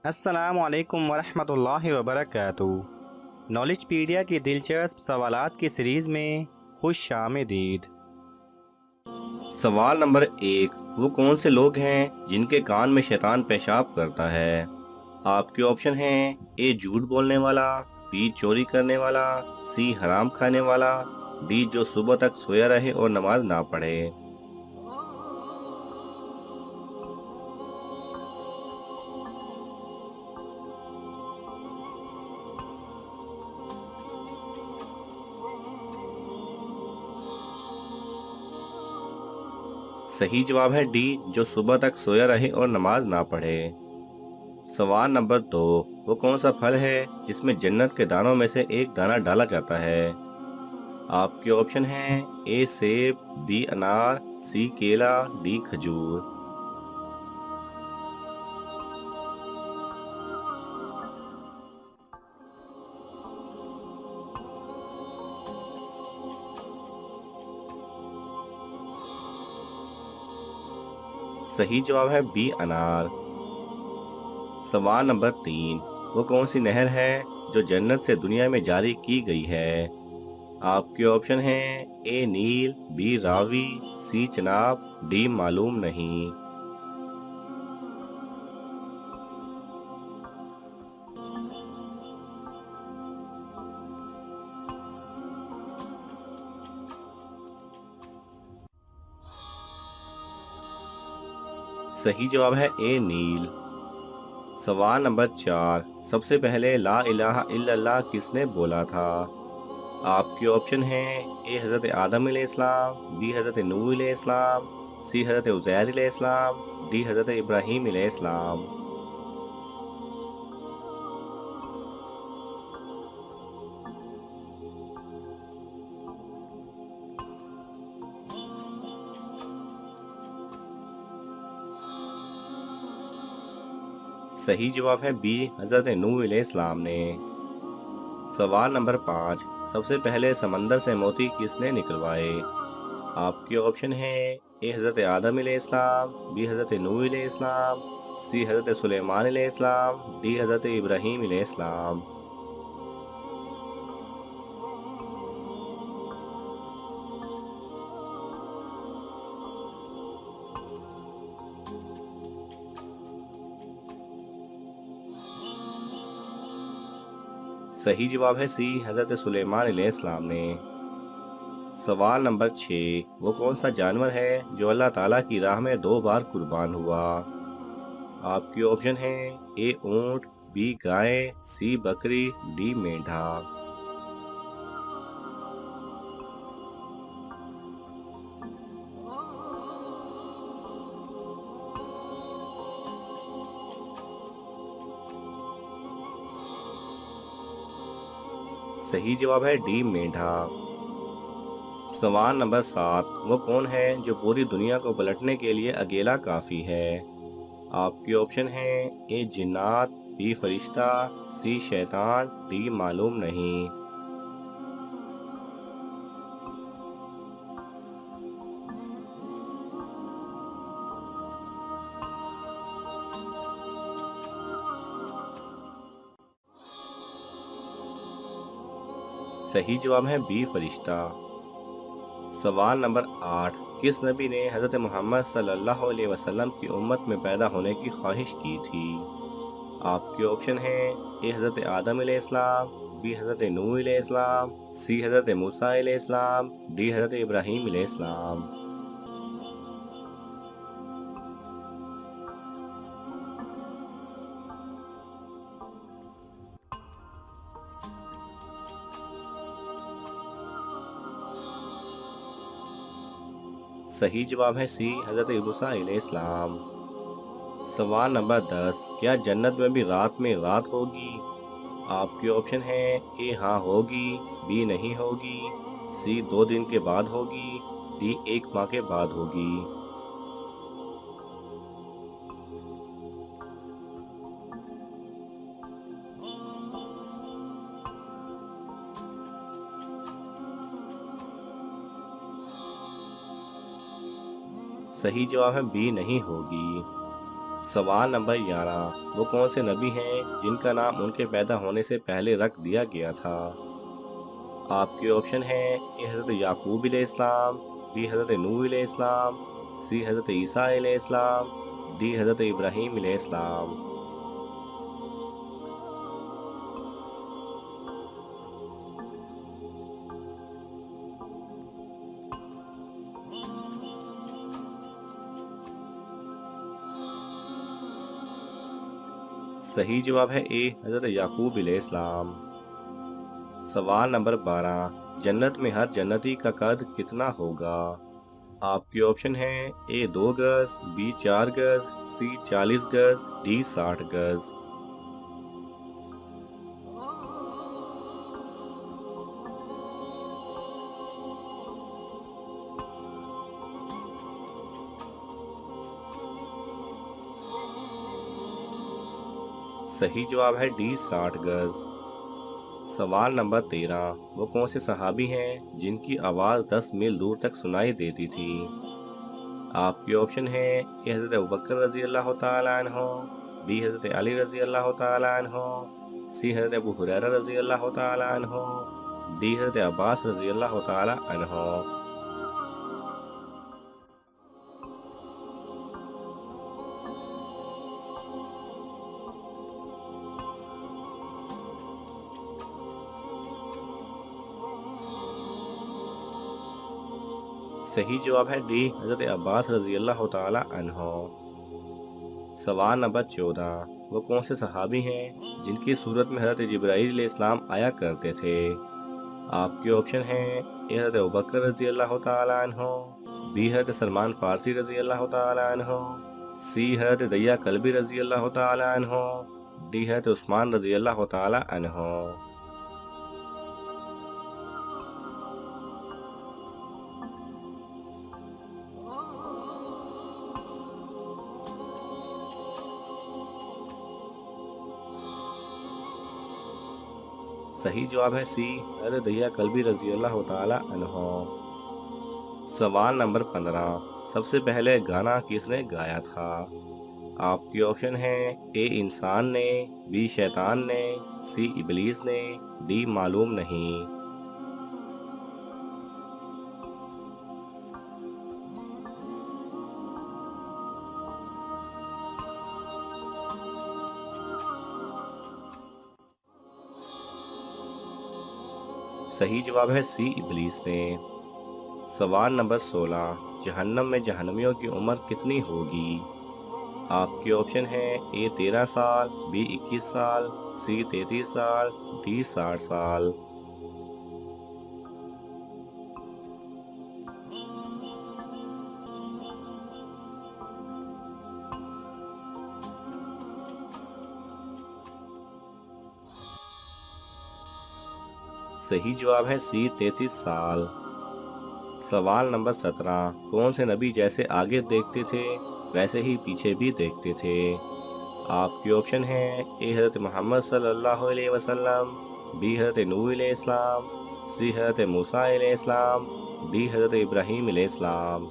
अस्सलाम वालेकुम वरहमतुल्लाहि वबरकातुहू। नॉलेजपीडिया की दिलचस्प सवालात की सीरीज़ में खुश आमदीद। सवाल नंबर 1। वो कौन से लोग हैं जिनके कान में शैतान पेशाब करता है? आपके ऑप्शन हैं ए झूठ बोलने वाला, बी चोरी करने वाला, सी हराम खाने वाला, डी जो सुबह तक सोया रहे और नमाज ना पढ़े। सही जवाब है डी जो सुबह तक सोया रहे और नमाज ना पढ़े। सवाल नंबर 2। वो कौन सा फल है जिसमें जन्नत के दानों में से एक दाना डाला जाता है? आपके ऑप्शन हैं ए सेब, बी अनार, सी केला, डी खजूर। सही जवाब है बी अनार। सवाल नंबर 3। वो कौन सी नहर है जो जन्नत से दुनिया में जारी की गई है? आपके ऑप्शन हैं ए नील, बी रावी, सी चनाब, डी मालूम नहीं। सही जवाब है ए नील। सवाल नंबर 4। सबसे पहले ला इलाहा इल्लल्लाह किसने बोला था? आपके ऑप्शन हैं ए हज़रत आदम अलैहिस्सलाम, बी हज़रत नूह अलैहिस्सलाम, सी हज़रत उज़ैर अलैहिस्सलाम, डी हज़रत इब्राहीम अलैहिस्सलाम। सही जवाब है बी हज़रत नूह अलैहिस्सलाम ने। सवाल नंबर 5। सबसे पहले समंदर से मोती किसने निकलवाए? आपके ऑप्शन हैं ए हज़रत आदम अलैहिस्सलाम, बी हज़रत नूह अलैहिस्सलाम, सी हज़रत सुलेमान अलैहिस्सलाम, डी हज़रत इब्राहीम अलैहिस्सलाम। सही जवाब है सी हज़रत सुलेमान अलैहिस्सलाम ने। सवाल नंबर 6। वो कौन सा जानवर है जो अल्लाह ताला की राह में 2 बार कुर्बान हुआ? आपके ऑप्शन हैं ए ऊंट, बी गाय, सी बकरी, डी मेंढा। सही जवाब है डी मेंढा। सवाल नंबर 7। वो कौन है जो पूरी दुनिया को पलटने के लिए अकेला काफी है? आपके ऑप्शन हैं ए जिन्नात, बी फरिश्ता, सी शैतान, डी मालूम नहीं। सही जवाब है बी फरिश्ता। सवाल नंबर 8। किस नबी ने हजरत मोहम्मद सल्लल्लाहु अलैहि वसल्लम की उम्मत में पैदा होने की ख्वाहिश की थी? आपके ऑप्शन हैं ए हजरत आदम अलैहिस्सलाम, बी हजरत नूह अलैहिस्सलाम, सी हजरत मूसा अलैहिस्सलाम, डी हजरत इब्राहीम अलैहिस्सलाम। सही जवाब है सी हजरत मूसा अलैहिस्सलाम। सवाल नंबर 10। क्या जन्नत में भी रात में रात होगी? आपके ऑप्शन हैं ए हाँ होगी, बी नहीं होगी, सी 2 दिन के बाद होगी, डी 1 माह के बाद होगी। सही जवाब है बी नहीं होगी। सवाल नंबर 11, वो कौन से नबी हैं जिनका नाम उनके पैदा होने से पहले रख दिया गया था? आपके ऑप्शन हैं ए हज़रत याकूब अलैहिस्सलाम, बी हज़रत नूह अलैहिस्सलाम, सी हज़रत ईसा अलैहिस्सलाम, डी हज़रत इब्राहीम अलैहिस्सलाम। सही जवाब है ए हज़रत याकूब अलैहिस्सलाम। सवाल नंबर 12, जन्नत में हर जन्नती का कद कितना होगा? आपके ऑप्शन हैं ए 2 गज, बी 4 गज, सी 40 गज, डी 60 गज। सही जवाब है डी 60 गज। सवाल नंबर 13, वो कौन से सहाबी हैं जिनकी आवाज़ 10 मील दूर तक सुनाई देती थी? आपके ऑप्शन हैं ए हज़रत अबू बकर रज़ी अल्लाह तआला अन्हु, बी हज़रत अली रज़ी अल्लाह तआला अन्हु, सी हज़रत अबू हुरैरा रज़ी अल्लाह तआला अन्हु, डी हज़रत अब्बास रज़ी अल्लाह तआला अन्हु। सही जवाब है डी हज़रत अब्बास रज़ी अल्लाह तआला अन्हु। सवाल नंबर 14, वो कौन से सहाबी हैं जिनकी सूरत में हज़रत जिब्राईल अलैहिस्सलाम आया करते थे? आपके ऑप्शन हैं ए हज़रत अबू बकर रज़ी अल्लाह तआला अन्हु, बी हज़रत सलमान फारसी रज़ी अल्लाह तआला अन्हु, सी हज़रत दैया कल्बी रज़ी अल्लाह तआला अन्हु, डी हज़रत उस्मान रज़ी अल्लाह तआला अन्हु। सही जवाब है सी हज़रत दैया कल्बी रज़ी अल्लाह तआला अन्हु। सवाल नंबर 15, सबसे पहले गाना किसने गाया था? आपके ऑप्शन हैं ए इंसान ने, बी शैतान ने, सी इबलीस ने, डी मालूम नहीं। सही जवाब है सी इबलीस ने। सवाल नंबर 16, जहन्नम में जहन्नमियों की उम्र कितनी होगी? आपके ऑप्शन हैं ए 13 साल, बी 21 साल, सी 33 साल, डी 60 साल। सही जवाब है सी 33 साल। सवाल नंबर 17, कौन से नबी जैसे आगे देखते थे वैसे ही पीछे भी देखते थे? आपके ऑप्शन हैं ए हज़रत मोहम्मद सल्लल्लाहु अलैहि वसल्लम, बी हज़रत नूह अलैहिस्सलाम, सी हज़रत मूसा अलैहिस्सलाम, डी हज़रत इब्राहीम अलैहिस्सलाम।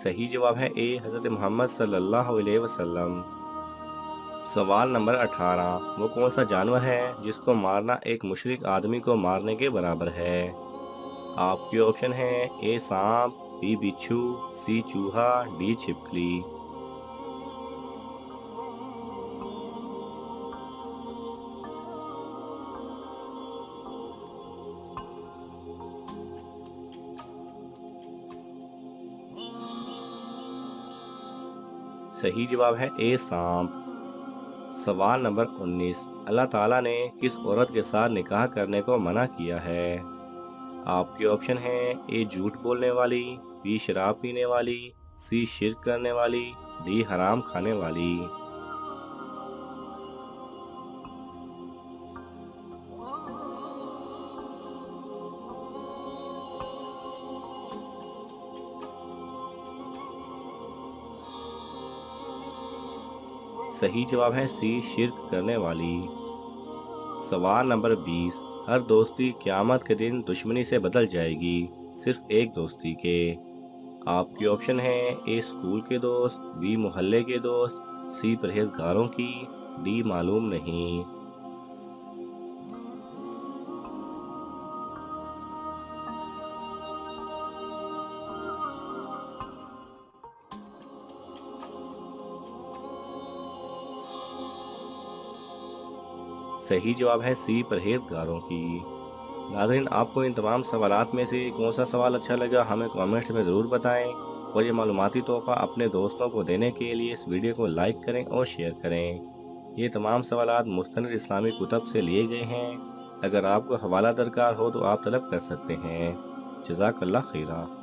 सही जवाब है ए हज़रत मोहम्मद सल्लल्लाहु अलैहि वसल्लम। सवाल नंबर 18, वो कौन सा जानवर है जिसको मारना एक मुशरिक आदमी को मारने के बराबर है? आपके ऑप्शन हैं ए सांप, बी बिच्छू, सी चूहा, डी छिपकली। सही जवाब है ए सांप। सवाल नंबर 19, अल्लाह ताला ने किस औरत के साथ निकाह करने को मना किया है? आपके ऑप्शन हैं ए झूठ बोलने वाली, बी शराब पीने वाली, सी शिर्क करने वाली, डी हराम खाने वाली। सही जवाब है सी, शिर्क करने वाली। सवाल नंबर 20, हर दोस्ती क़यामत के दिन दुश्मनी से बदल जाएगी, सिर्फ एक दोस्ती के। आपके ऑप्शन है ए स्कूल के दोस्त, बी मोहल्ले के दोस्त, सी परहेजगारों की, डी मालूम नहीं। सही जवाब है सी, परहेजगारों की। नाज़रीन, आपको इन तमाम सवालात में से कौन सा सवाल अच्छा लगा हमें कमेंट्स में ज़रूर बताएं, और ये मालूमाती तोहफ़ा अपने दोस्तों को देने के लिए इस वीडियो को लाइक करें और शेयर करें। ये तमाम सवालात मुस्तनद इस्लामी कुतब से लिए गए हैं। अगर आपको हवाला दरकार हो तो आप तलब कर सकते हैं। जज़ाकल्लाह खैरा।